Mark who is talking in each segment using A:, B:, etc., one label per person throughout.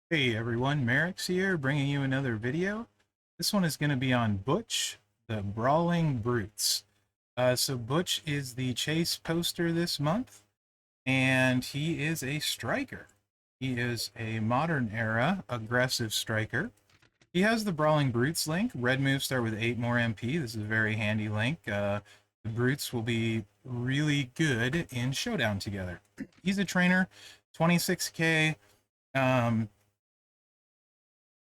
A: Hey everyone, Mherex here, bringing you another video. This one is going to be on Butch, the Brawling Brutes. So Butch is the chase poster this month, and he is a striker. He is a modern era aggressive striker. He has the Brawling Brutes link. Red moves start with 8 more MP. This is a very handy link. The Brutes will be really good in Showdown together. He's a trainer, 26k. Um,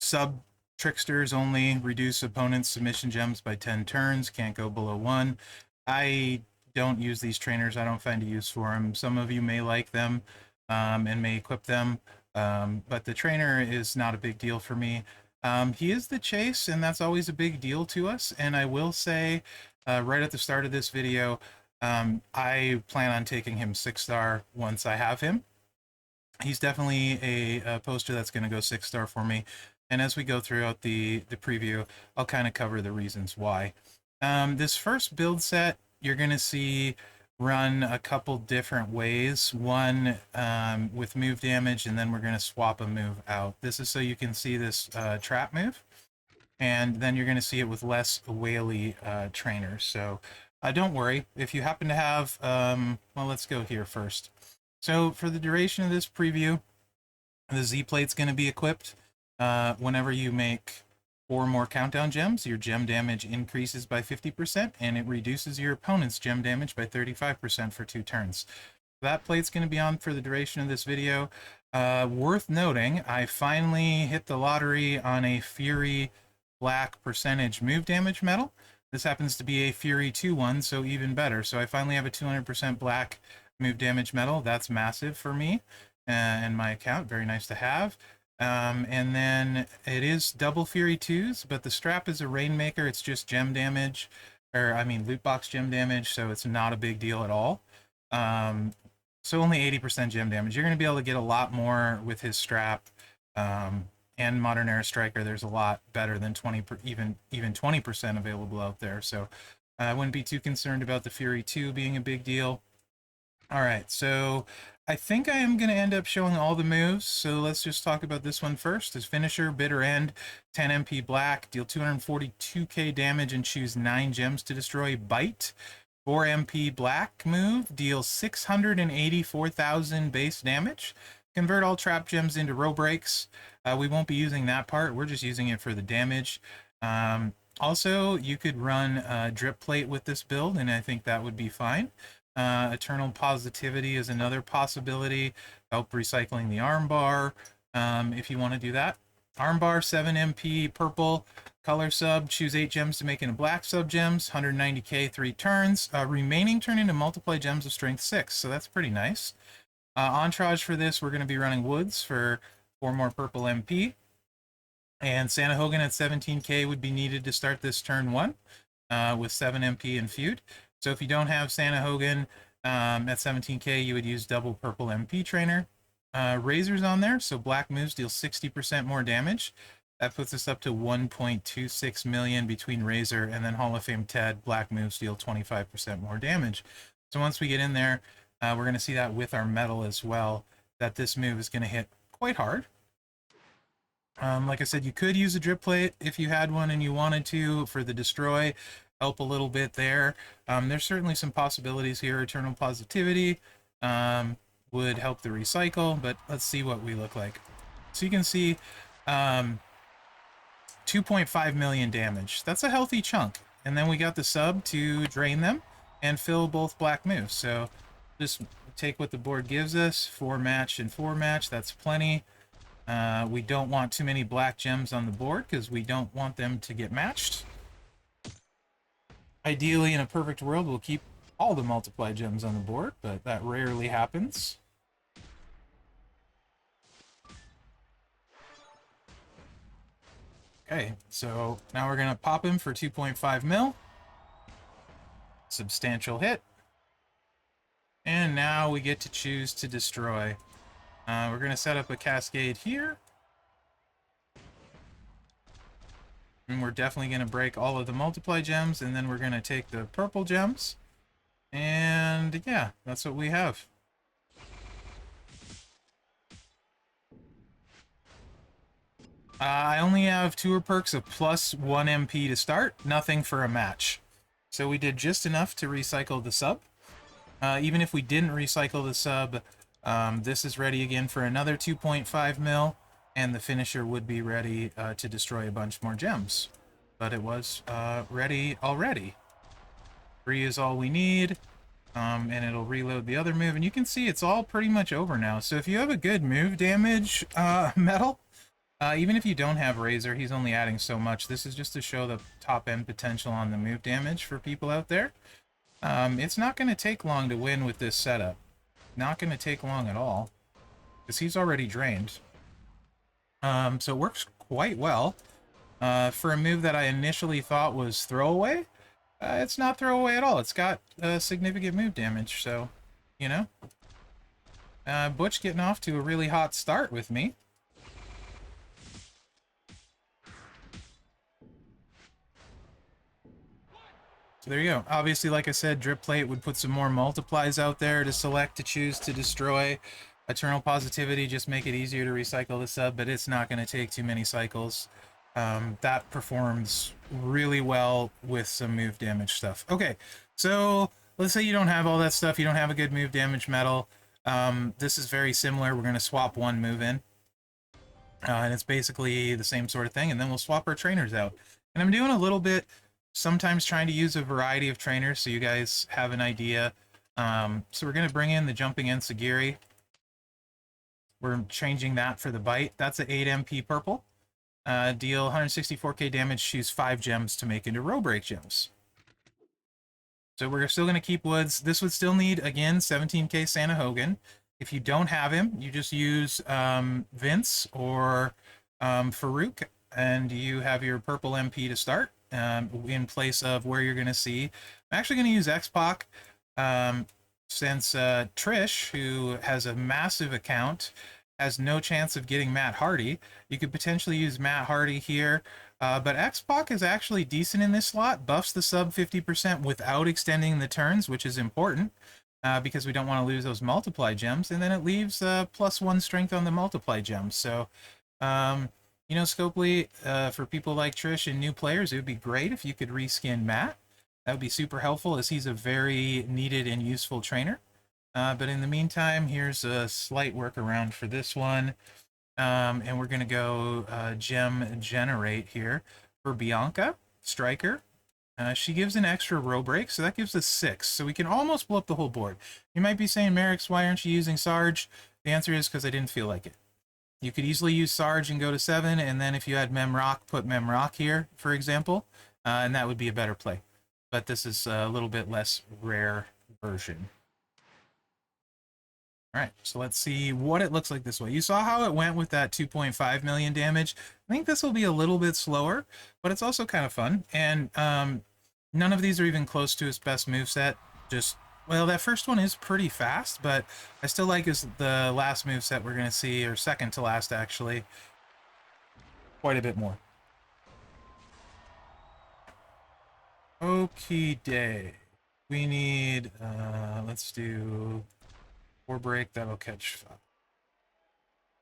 A: Sub tricksters only reduce opponents' submission gems by 10 turns, can't go below 1. I don't use these trainers. I don't find a use for them. Some of you may like them and may equip them, but the trainer is not a big deal for me. He is the chase, and that's always a big deal to us. And I will say, right at the start of this video, I plan on taking him 6-star once I have him. He's definitely a poster that's going to go 6-star for me. And as we go throughout the preview, I'll kind of cover the reasons why. This first build set, you're going to see run a couple different ways. One with move damage, and then we're going to swap a move out. This is so you can see this trap move, and then you're going to see it with less whaley trainers. So don't worry. If you happen to have, well, let's go here first. So for the duration of this preview, the Z plate's going to be equipped. Whenever you make 4 more countdown gems, your gem damage increases by 50%, and it reduces your opponent's gem damage by 35% for 2 turns. That plate's going to be on for the duration of this video. Worth noting, I finally hit the lottery on a Fury Black percentage move damage medal. This happens to be a Fury 2 one, so even better. So I finally have a 200% black move damage medal. That's massive for me and my account. Very nice to have. And then it is double Fury 2s, but the strap is a Rainmaker. It's just gem damage, or I mean loot box gem damage, so it's not a big deal at all. So only 80% gem damage. You're going to be able to get a lot more with his strap. And Modern Era Striker, there's a lot better than 20, even 20% available out there. So I wouldn't be too concerned about the Fury 2 being a big deal. All right, so I think I am going to end up showing all the moves, so let's just talk about this one first. His finisher, Bitter End, 10 MP black, deal 242k damage and choose 9 gems to destroy. Bite, 4 MP black move, deal 684,000 base damage. Convert all trap gems into row breaks. We won't be using that part, we're just using it for the damage. Also, you could run Drip Plate with this build, and I think that would be fine. Eternal Positivity is another possibility. Help recycling the armbar if you want to do that. Armbar, 7 MP, purple, color sub, choose 8 gems to make into black sub gems, 190k, 3 turns. Remaining turn into multiply gems of strength 6, so that's pretty nice. Entourage for this, we're going to be running Woods for 4 more purple MP. And Santa Hogan at 17k would be needed to start this turn 1 with 7 MP and Feud. So if you don't have Santa Hogan at 17k, you would use double purple MP trainer. Razor's on there, so black moves deal 60% more damage. That puts us up to 1.26 million between Razor and then Hall of Fame Ted. Black moves deal 25% more damage. So once we get in there, we're going to see that with our medal as well, that this move is going to hit quite hard. Like I said, you could use a drip plate if you had one and you wanted to for the destroy. Help a little bit there. There's certainly some possibilities here. Eternal Positivity would help the recycle, but let's see what we look like. So you can see 2.5 million damage. That's a healthy chunk. And then we got the sub to drain them and fill both black moves. So just take what the board gives us. 4 match and 4 match. That's plenty. We don't want too many black gems on the board because we don't want them to get matched. Ideally, in a perfect world, we'll keep all the multiply gems on the board, but that rarely happens. Okay, so now we're going to pop him for 2.5 mil. Substantial hit. And now we get to choose to destroy. We're going to set up a cascade here. And we're definitely going to break all of the multiply gems, and then we're going to take the purple gems. And yeah, that's what we have. I only have tour perks of plus 1 MP to start, nothing for a match. So we did just enough to recycle the sub. Even if we didn't recycle the sub, this is ready again for another 2.5 mil, and the finisher would be ready to destroy a bunch more gems. But it was ready already. 3 is all we need, and it'll reload the other move. And you can see it's all pretty much over now. So if you have a good move damage metal, even if you don't have Razor, he's only adding so much. This is just to show the top end potential on the move damage for people out there. It's not going to take long to win with this setup. Not going to take long at all, because he's already drained. So it works quite well. For a move that I initially thought was throwaway, it's not throwaway at all. It's got significant move damage, so, you know. Butch getting off to a really hot start with me. So there you go. Obviously, like I said, Drip Plate would put some more multiplies out there to select to choose to destroy. Eternal Positivity, just make it easier to recycle the sub, but it's not going to take too many cycles. That performs really well with some move damage stuff. Okay, so let's say you don't have all that stuff. You don't have a good move damage metal. This is very similar. We're going to swap one move in. And it's basically the same sort of thing, and then we'll swap our trainers out. And I'm doing a little bit, sometimes trying to use a variety of trainers so you guys have an idea. So we're going to bring in the Jumping Ensagiri. We're changing that for the Bite. That's an 8 MP purple. Deal 164k damage, choose 5 gems to make into row break gems. So we're still going to keep Woods. This would still need, again, 17k Santa Hogan. If you don't have him, you just use Vince or Farouk, and you have your purple MP to start in place of where you're going to see. I'm actually going to use X-Pac since Trish, who has a massive account, has no chance of getting Matt Hardy. You could potentially use Matt Hardy here, but X-Pac is actually decent in this slot, buffs the sub 50% without extending the turns, which is important. Because we don't want to lose those multiply gems, and then it leaves +1 strength on the multiply gems. So, you know, Scopely, for people like Trish and new players, it would be great if you could reskin Matt. That would be super helpful, as he's a very needed and useful trainer. But in the meantime, here's a slight workaround for this one. And we're going to go gem generate here for Bianca, Striker. She gives an extra row break, so that gives us 6. So we can almost blow up the whole board. You might be saying, Mherex, why aren't you using Sarge? The answer is because I didn't feel like it. You could easily use Sarge and go to 7, and then if you had Mherex, put Mherex here, for example, and that would be a better play. But this is a little bit less rare version. All right, so let's see what it looks like this way. You saw how it went with that 2.5 million damage. I think this will be a little bit slower, but it's also kind of fun. And none of these are even close to its best moveset. Just, well, that first one is pretty fast, but I still like the last moveset we're going to see, or second to last, actually, quite a bit more. Okie day. We need, let's do 4 break, that'll catch 5.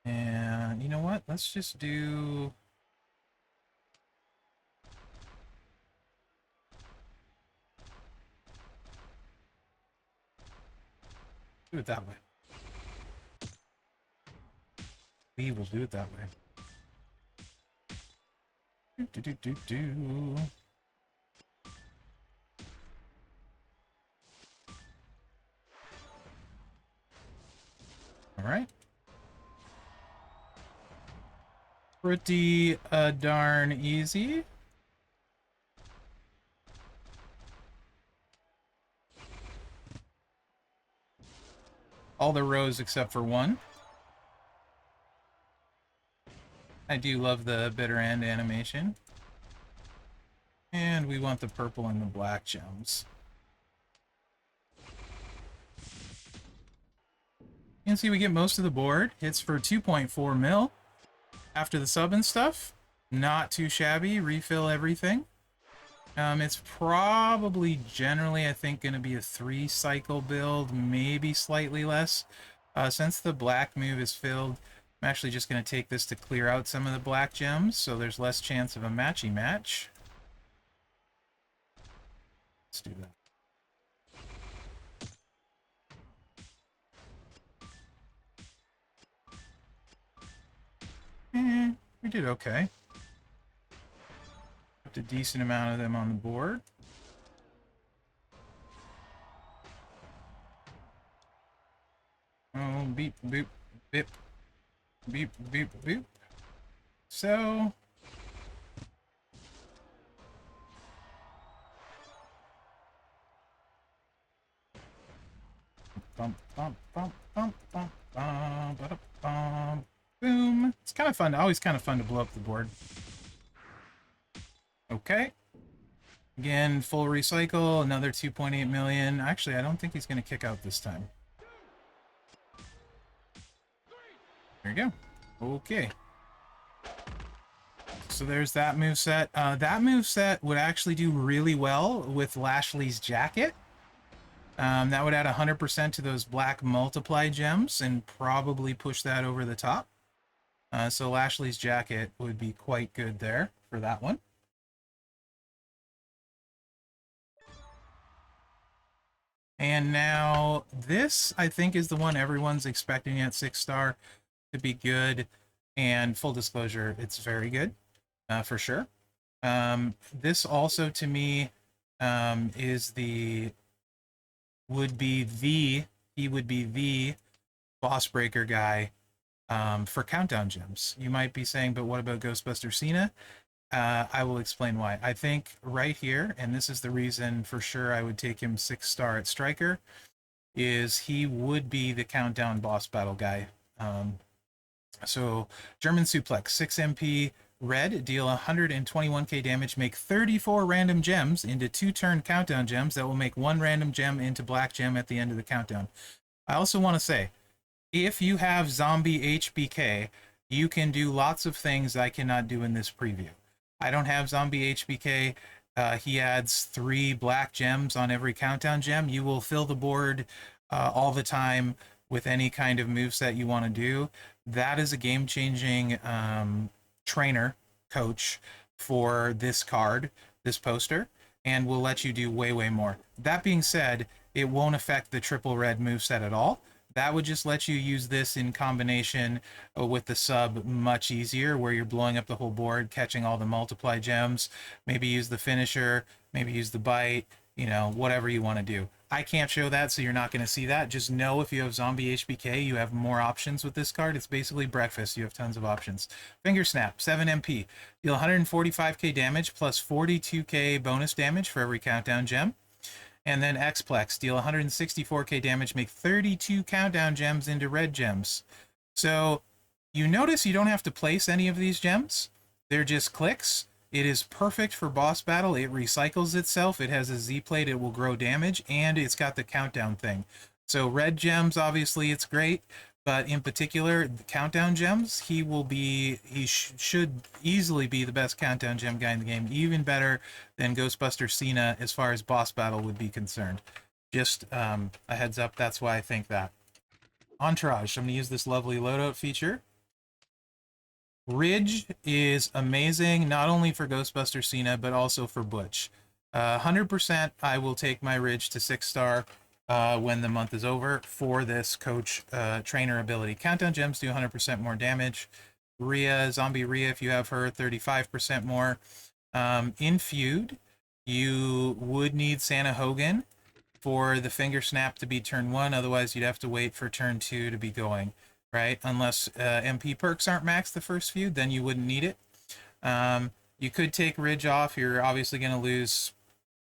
A: And you know what? Let's just do... do it that way. We will do it that way. All right. Pretty darn easy. All the rows except for one. I do love the bitter end animation. And we want the purple and the black gems. You can see we get most of the board. Hits for 2.4 mil. After the sub and stuff. Not too shabby. Refill everything. It's probably generally, I think, going to be a 3-cycle build, maybe slightly less. Since the black move is filled, I'm actually just going to take this to clear out some of the black gems, so there's less chance of a matchy match. Let's do that. We did okay. Put a decent amount of them on the board. Oh, beep, boop, bip, beep, beep, boop. So... Bump, bump, bump, bump, bump, bump, bump, bump. Boom. It's kind of fun. Always kind of fun to blow up the board. Okay. Again, full recycle, another 2.8 million. Actually, I don't think he's going to kick out this time. There you go. Okay. So there's that moveset. That moveset would actually do really well with Lashley's jacket. That would add 100% to those black multiply gems and probably push that over the top. So Lashley's jacket would be quite good there for that one. And now this, I think, is the one everyone's expecting at 6-star to be good. And full disclosure, it's very good, for sure. This also, to me, is he would be the boss breaker guy for countdown gems. You might be saying, but what about Ghostbuster Cena? I will explain why. I think right here, and this is the reason for sure I would take him 6-star at Striker, is he would be the countdown boss battle guy. So German Suplex, 6 MP, red, deal 121k damage, make 34 random gems into 2-turn countdown gems that will make 1 random gem into black gem at the end of the countdown. I also want to say, if you have Zombie HBK, you can do lots of things I cannot do in this preview. I don't have Zombie HBK. He adds 3 black gems on every countdown gem. You will fill the board all the time with any kind of moveset you want to do. That is a game-changing trainer, coach, for this card, this poster, and will let you do way, way more. That being said, it won't affect the triple red moveset at all. That would just let you use this in combination with the sub much easier, where you're blowing up the whole board, catching all the multiply gems, maybe use the finisher, maybe use the bite, you know, whatever you want to do. I can't show that, so you're not going to see that. Just know if you have Zombie HBK, you have more options with this card. It's basically breakfast. You have tons of options. Finger Snap, 7 MP. Deal 145k damage plus 42k bonus damage for every countdown gem. And then Xplex, deal 164k damage, make 32 countdown gems into red gems. So you notice you don't have to place any of these gems. They're just clicks. It is perfect for boss battle. It recycles itself. It has a Z plate. It will grow damage, and it's got the countdown thing. So red gems, obviously, it's great. But in particular, the countdown gems, he should easily be the best countdown gem guy in the game, even better than Ghostbuster Cena as far as boss battle would be concerned. Just a heads up, that's why I think that. Entourage, I'm going to use this lovely loadout feature. Ridge is amazing, not only for Ghostbuster Cena, but also for Butch. 100% I will take my Ridge to 6-star when the month is over for this coach trainer ability. Countdown gems do 100% more damage. Rhea, Zombie Rhea, if you have her, 35% more. In Feud, you would need Santa Hogan for the Finger Snap to be turn 1, otherwise you'd have to wait for turn 2 to be going, right? Unless MP perks aren't maxed the first feud, then you wouldn't need it. You could take Ridge off. You're obviously going to lose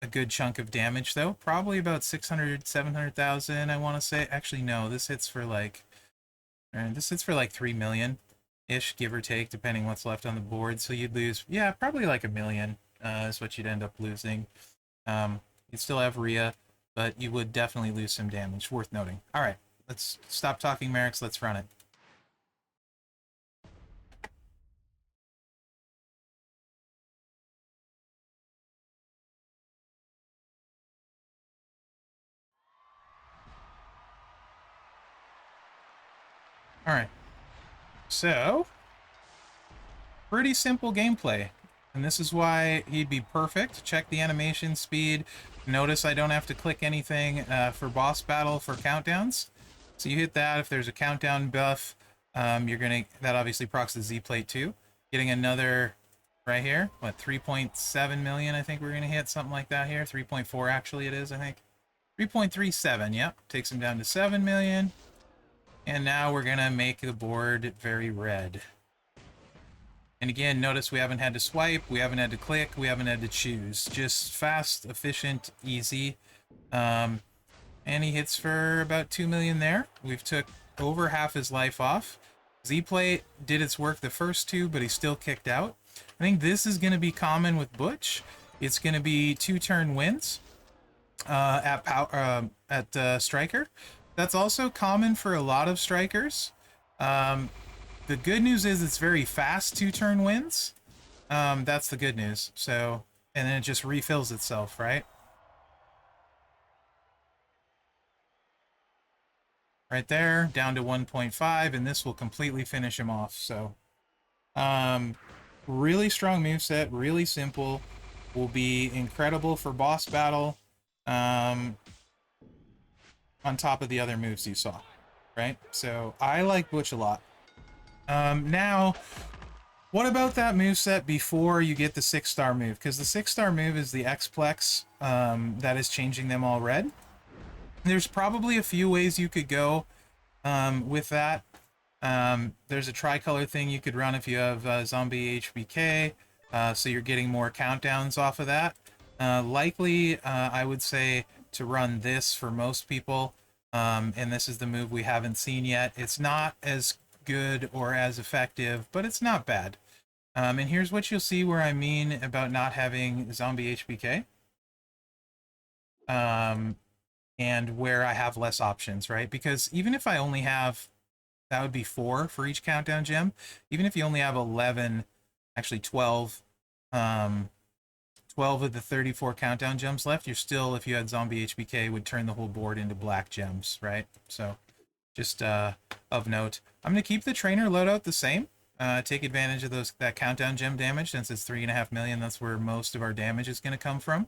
A: a good chunk of damage, though. Probably about 600, 700,000, I want to say. Actually, no, this hits for like 3 million-ish, give or take, depending what's left on the board. So you'd lose, yeah, probably like 1 million is what you'd end up losing. You'd still have Rhea, but you would definitely lose some damage. Worth noting. All right, let's stop talking Mherex. Let's run it. All right. So, pretty simple gameplay. And this is why he'd be perfect. Check the animation speed. Notice I don't have to click anything for boss battle for countdowns. So you hit that. If there's a countdown buff, that obviously procs the Z plate too. Getting another right here. What, 3.7 million? I think we're gonna hit something like that here. 3.4 actually it is, I think. 3.37. Yep, takes him down to 7 million. And now we're gonna make the board very red. And again, notice we haven't had to swipe, we haven't had to click, we haven't had to choose. Just fast, efficient, easy. And he hits for about 2 million there. We've took over half his life off. Z-Plate did its work the first two, but he still kicked out. I think this is going to be common with Butch. It's going to be 2-turn wins at Striker. That's also common for a lot of Strikers. The good news is it's very fast 2-turn wins. That's the good news. So, and then it just refills itself, right? Right there, down to 1.5, and this will completely finish him off. So, really strong moveset, really simple. Will be incredible for boss battle. On top of the other moves you saw, right? So I like Butch a lot. Now, what about that moveset before you get the 6-star move? Because the 6-star move is the X-Plex that is changing them all red. There's probably a few ways you could go with that. There's a tricolor thing you could run if you have Zombie HBK, so you're getting more countdowns off of that. Likely, I would say to run this for most people, and this is the move we haven't seen yet. It's not as good or as effective, but it's not bad. And here's what you'll see where I mean about not having Zombie HBK. And where I have less options, right? Because even if I only have, that would be 4 for each countdown gem. Even if you only have 11, actually 12, 12 of the 34 countdown gems left, you're still, if you had Zombie HBK, would turn the whole board into black gems, right? So, just of note. I'm going to keep the trainer loadout the same. Take advantage of that countdown gem damage, since it's 3.5 million. That's where most of our damage is going to come from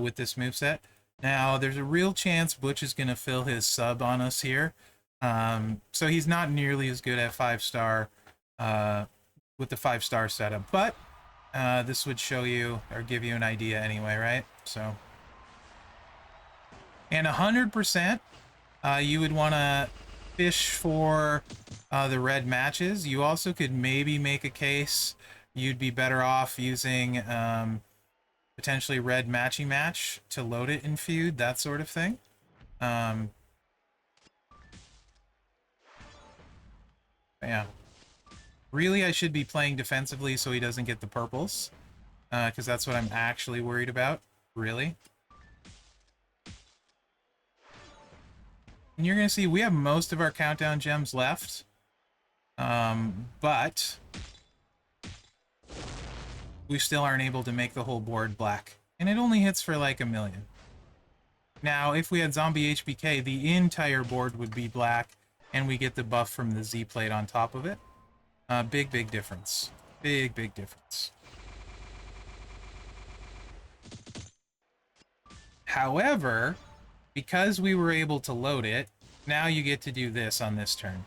A: with this moveset. Now, there's a real chance Butch is going to fill his sub on us here. So he's not nearly as good at 5-star with the 5-star setup. But this would show you, or give you an idea anyway, right? So, and 100%, you would want to fish for the red matches. You also could maybe make a case you'd be better off using potentially red matchy match to load it in feud, that sort of thing. Yeah. Really, I should be playing defensively so he doesn't get the purples. Because that's what I'm actually worried about. Really. And you're going to see we have most of our countdown gems left. But we still aren't able to make the whole board black. And it only hits for like 1 million. Now, if we had Zombie HBK, the entire board would be black, and we get the buff from the Z plate on top of it. Big, big difference. Big, big difference. However, because we were able to load it, now you get to do this on this turn.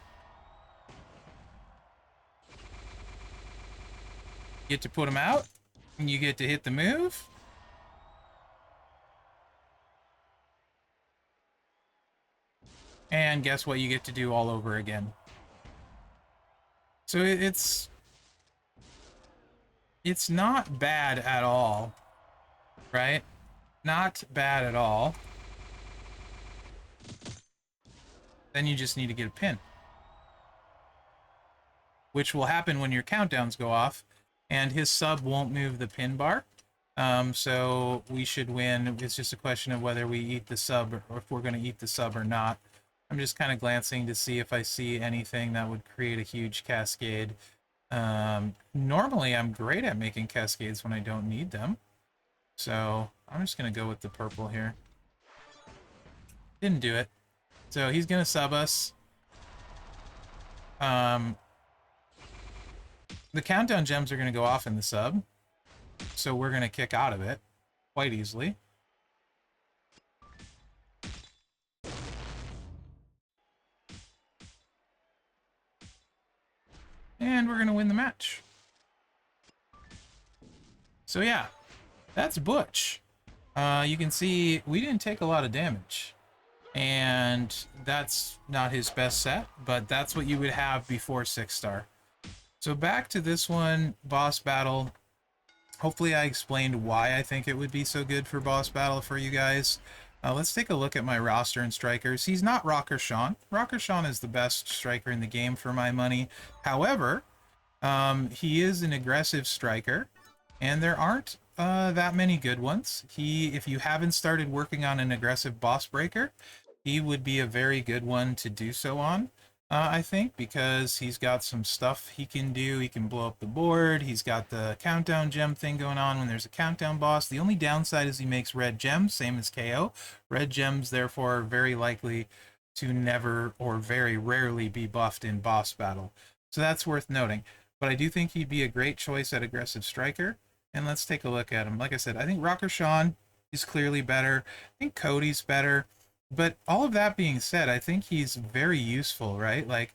A: You get to put them out, and you get to hit the move. And guess what? You get to do all over again. So it's not bad at all, right? Not bad at all. Then you just need to get a pin, which will happen when your countdowns go off, and his sub won't move the pin bar. So we should win. It's just a question of whether we eat the sub, or if we're going to eat the sub or not. I'm just kind of glancing to see if I see anything that would create a huge cascade. Normally, I'm great at making cascades when I don't need them. So I'm just going to go with the purple here. Didn't do it. So he's going to sub us. The countdown gems are going to go off in the sub, so we're going to kick out of it quite easily. And we're going to win the match. So yeah, that's Butch. You can see we didn't take a lot of damage. And that's not his best set, but that's what you would have before 6-star. So back to this one, boss battle. Hopefully I explained why I think it would be so good for boss battle for you guys. Let's take a look at my roster and strikers. He's not Rocker Sean. Rocker Sean is the best striker in the game for my money. However, he is an aggressive striker, and there aren't that many good ones. If you haven't started working on an aggressive boss breaker, he would be a very good one to do so on, I think, because he's got some stuff he can do. He can blow up the board. He's got the countdown gem thing going on when there's a countdown boss. The only downside is he makes red gems, same as KO. Red gems, therefore, are very likely to never or very rarely be buffed in boss battle. So that's worth noting. But I do think he'd be a great choice at aggressive striker. And let's take a look at him. Like I said, I think Rocker Sean is clearly better. I think Cody's better. But all of that being said, I think he's very useful, right? Like,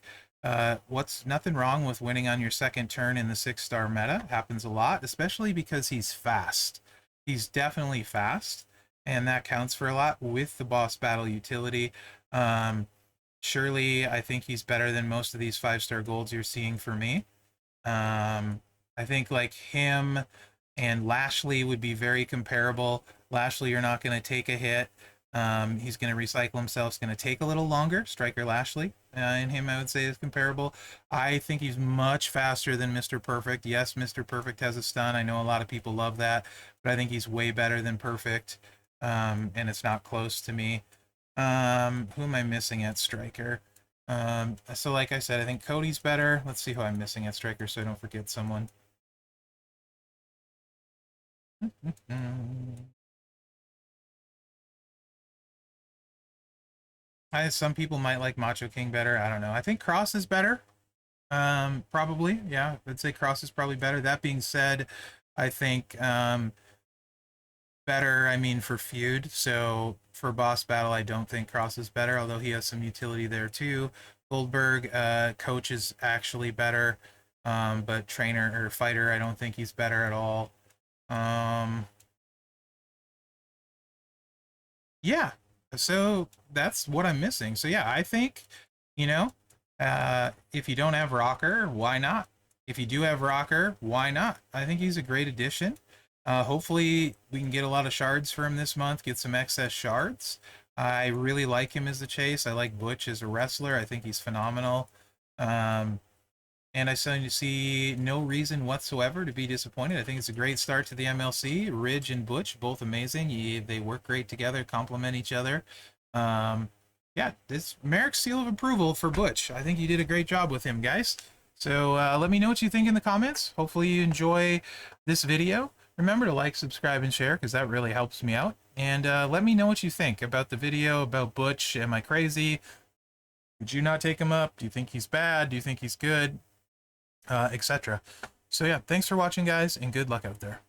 A: what's nothing wrong with winning on your second turn in the 6-star meta. Happens a lot, especially because he's fast. He's definitely fast, and that counts for a lot with the boss battle utility. Surely, I think he's better than most of these 5-star golds you're seeing for me. I think like him and Lashley would be very comparable. Lashley, you're not going to take a hit. He's going to recycle himself. It's going to take a little longer. Striker Lashley and him, I would say, is comparable. I think he's much faster than Mr. Perfect. Yes, Mr. Perfect has a stun. I know a lot of people love that, but I think he's way better than Perfect, and it's not close to me. Who am I missing at Striker? So like I said, I think Cody's better. Let's see who I'm missing at Striker so I don't forget someone. Some people might like Macho King better. I don't know. I think Cross is better. Probably. Yeah, I'd say Cross is probably better. That being said, I think better, I mean, for feud. So for boss battle, I don't think Cross is better, although he has some utility there too. Goldberg, coach is actually better. But trainer or fighter, I don't think he's better at all. Yeah, so that's what I'm missing. So yeah, I think, you know, if you don't have Rocker, why not? If you do have Rocker, why not? I think he's a great addition. Hopefully we can get a lot of shards for him this month, get some excess shards. I really like him as a chase. I like Butch as a wrestler. I think he's phenomenal. And I see no reason whatsoever to be disappointed. I think it's a great start to the MLC. Ridge and Butch, both amazing. They work great together, complement each other. Yeah, this Mherex seal of approval for Butch. I think you did a great job with him, guys. So let me know what you think in the comments. Hopefully you enjoy this video. Remember to like, subscribe, and share because that really helps me out. And let me know what you think about the video, about Butch. Am I crazy? Would you not take him up? Do you think he's bad? Do you think he's good? Etc. So yeah, thanks for watching, guys, and good luck out there.